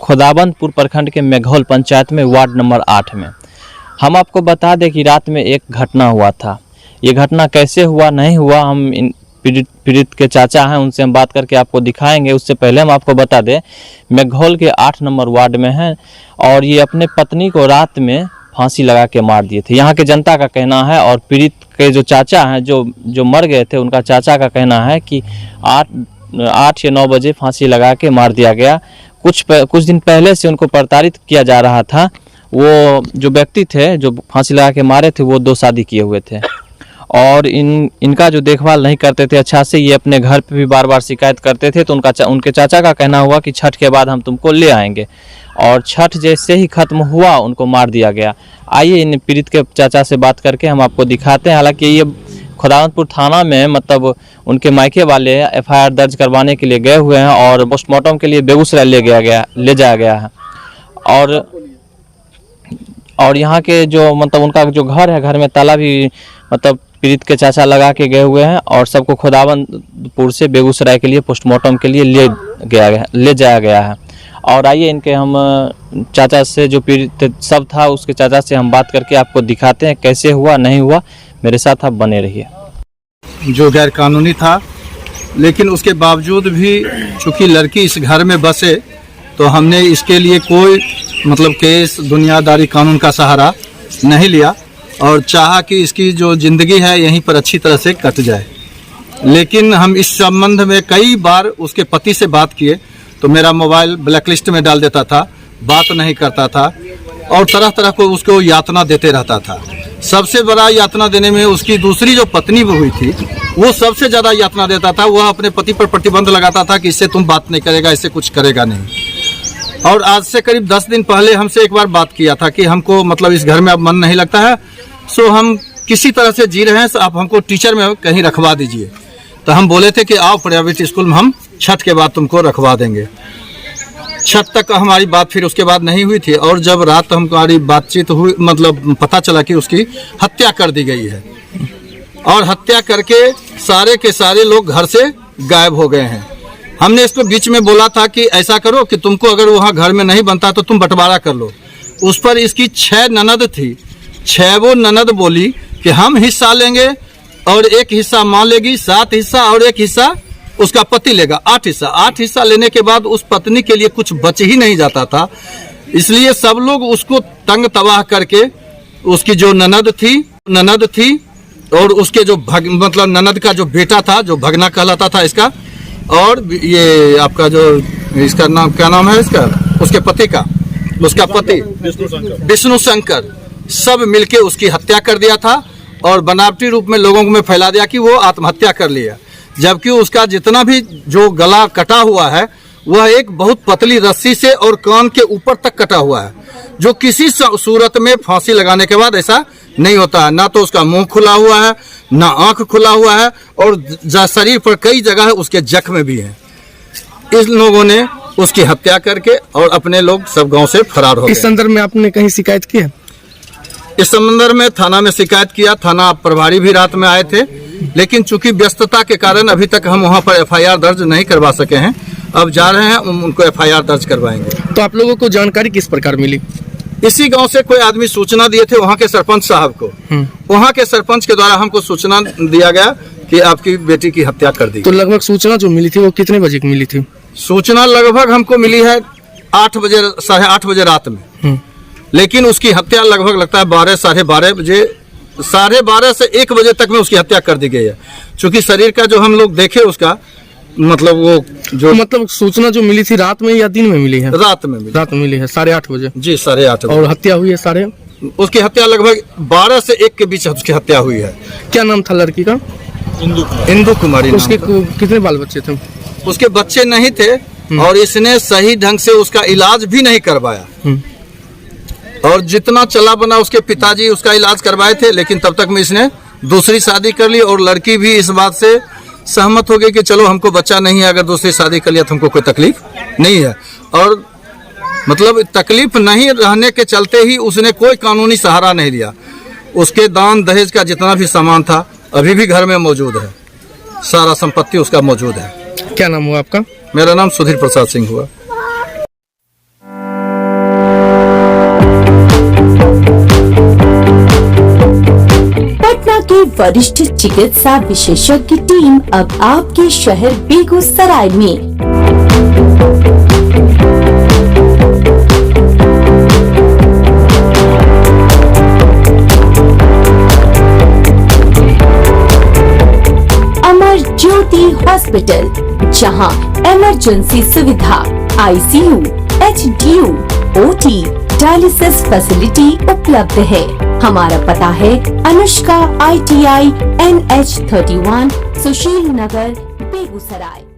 खुदाबंदपुर प्रखंड के मेघौल पंचायत में वार्ड नंबर 8 में। हम आपको बता दें कि रात में एक घटना हुआ था। ये घटना कैसे हुआ नहीं हुआ, हम इन पीड़ित के चाचा हैं, उनसे हम बात करके आपको दिखाएंगे। उससे पहले हम आपको बता दें मेघौल के 8 नंबर वार्ड में हैं और ये अपने पत्नी को रात में फांसी लगा के मार दिए थे, यहाँ के जनता का कहना है। और पीड़ित के जो चाचा हैं जो मर गए थे, उनका चाचा का कहना है कि 8 या 9 बजे फांसी लगा के मार दिया गया। कुछ दिन पहले से उनको प्रताड़ित किया जा रहा था। वो जो व्यक्ति थे जो फांसी लगा के मारे थे, वो 2 शादी किए हुए थे और इनका जो देखभाल नहीं करते थे अच्छा से। ये अपने घर पे भी बार बार शिकायत करते थे। तो उनके चाचा का कहना हुआ कि छठ के बाद हम तुमको ले आएंगे, और छठ जैसे ही खत्म हुआ उनको मार दिया गया। आइए इन पीड़ित के चाचा से बात करके हम आपको दिखाते हैं। हालांकि ये खुदावंदपुर थाना में मतलब उनके मायके वाले FIR दर्ज करवाने के लिए गए हुए हैं और पोस्टमार्टम के लिए बेगूसराय ले जाया गया है। और यहाँ के जो मतलब उनका जो घर है, घर में ताला भी मतलब पीड़ित के चाचा लगा के गए हुए हैं और सबको खुदावंदपुर से बेगूसराय के लिए पोस्टमार्टम के लिए ले जाया गया है। और आइए इनके हम चाचा से, जो पीड़ित सब था उसके चाचा से हम बात करके आपको दिखाते हैं कैसे हुआ नहीं हुआ। मेरे साथ आप बने रहिए। जो गैर कानूनी था, लेकिन उसके बावजूद भी चूँकि लड़की इस घर में बसे, तो हमने इसके लिए कोई मतलब केस दुनियादारी कानून का सहारा नहीं लिया और चाहा कि इसकी जो ज़िंदगी है यहीं पर अच्छी तरह से कट जाए। लेकिन हम इस संबंध में कई बार उसके पति से बात किए तो मेरा मोबाइल ब्लैकलिस्ट में डाल देता था, बात नहीं करता था और तरह तरह को उसको यातना देते रहता था। सबसे बड़ा यातना देने में उसकी दूसरी जो पत्नी भी हुई थी, वो सबसे ज़्यादा यातना देता था। वह अपने पति पर प्रतिबंध लगाता था कि इससे तुम बात नहीं करेगा, इससे कुछ करेगा नहीं। और आज से करीब 10 दिन पहले हमसे एक बार बात किया था कि हमको मतलब इस घर में अब मन नहीं लगता है, सो हम किसी तरह से जी रहे हैं, तो आप हमको टीचर में कहीं रखवा दीजिए। तो हम बोले थे कि आओ प्राइवेट स्कूल में हम छठ के बाद तुमको रखवा देंगे। छठ तक हमारी बात फिर उसके बाद नहीं हुई थी और जब रात हमारी बातचीत हुई, मतलब पता चला कि उसकी हत्या कर दी गई है और हत्या करके सारे के सारे लोग घर से गायब हो गए हैं। हमने इसको बीच में बोला था कि ऐसा करो कि तुमको अगर वहाँ घर में नहीं बनता तो तुम बंटवारा कर लो। उस पर इसकी 6 ननद थी, 6 वो ननद बोली कि हम हिस्सा लेंगे और एक हिस्सा माँ लेगी, 7 हिस्सा और एक हिस्सा उसका पति लेगा, 8 हिस्सा। 8 हिस्सा लेने के बाद उस पत्नी के लिए कुछ बच ही नहीं जाता था, इसलिए सब लोग उसको तंग तबाह करके उसकी जो ननद थी और उसके जो मतलब ननद का जो बेटा था, जो भगना कहलाता था इसका, और ये आपका जो इसका नाम क्या नाम है इसका, उसके पति का, उसका पति विष्णु शंकर, सब मिलके उसकी हत्या कर दिया था और बनावटी रूप में लोगों में फैला दिया कि वो आत्महत्या कर लिया। जबकि उसका जितना भी जो गला कटा हुआ है वह एक बहुत पतली रस्सी से और कान के ऊपर तक कटा हुआ है, जो किसी सूरत में फांसी लगाने के बाद ऐसा नहीं होता है। ना तो उसका मुंह खुला हुआ है, ना आंख खुला हुआ है और शरीर पर कई जगह उसके जख्म भी हैं। इस लोगों ने उसकी हत्या करके और अपने लोग सब गांव से फरार हो गए। इस संदर्भ में आपने कहीं शिकायत की है? इस संदर्भ में थाना में शिकायत किया, थाना प्रभारी भी रात में आए थे, लेकिन चूंकि व्यस्तता के कारण अभी तक हम वहां पर FIR दर्ज नहीं करवा सके हैं। अब जा रहे हैं, उनको FIR दर्ज करवाएंगे। तो आप लोगों को जानकारी किस प्रकार मिली? इसी गांव से कोई आदमी सूचना दिए थे वहां के सरपंच साहब को। वहां के सरपंच के द्वारा हमको सूचना दिया गया कि आपकी बेटी की हत्या कर दी। तो लगभग सूचना जो मिली थी वो कितने बजे की मिली थी? सूचना लगभग हमको मिली है 8 बजे, 8:30 बजे रात में, लेकिन उसकी हत्या लगभग लगता है 12, 12:30 बजे, 12:30 से 1 बजे तक में उसकी हत्या कर दी गई है। चूंकि शरीर का जो हम लोग देखे उसका मतलब वो जो मतलब सूचना जो मिली थी रात में या दिन में मिली है? रात में मिली। रात में मिली है 8:30 बजे। जी 8:30 बजे। और हत्या हुई है उसकी हत्या लगभग 12 से 1 के बीच उसकी हत्या हुई है। क्या नाम था लड़की का? इंदु कुमारी। उसके कितने बाल बच्चे थे? उसके बच्चे नहीं थे और इसने सही ढंग से उसका इलाज भी नहीं करवाया और जितना चला बना उसके पिताजी उसका इलाज करवाए थे, लेकिन तब तक में इसने दूसरी शादी कर ली और लड़की भी इस बात से सहमत हो गई कि चलो हमको बच्चा नहीं है, अगर दूसरी शादी कर लिया तो हमको कोई तकलीफ नहीं है। और मतलब तकलीफ नहीं रहने के चलते ही उसने कोई कानूनी सहारा नहीं लिया। उसके दान दहेज का जितना भी सामान था अभी भी घर में मौजूद है, सारा संपत्ति उसका मौजूद है। क्या नाम हुआ आपका? मेरा नाम सुधीर प्रसाद सिंह हुआ। हमारी वरिष्ठ चिकित्सा विशेषज्ञ टीम अब आपके शहर बेगूसराय में। अमर ज्योति हॉस्पिटल, जहां इमरजेंसी सुविधा, ICU, HDU, OT, dialysis facility उपलब्ध है। हमारा पता है अनुष्का ITI NH 31, सुशील नगर, बेगूसराय।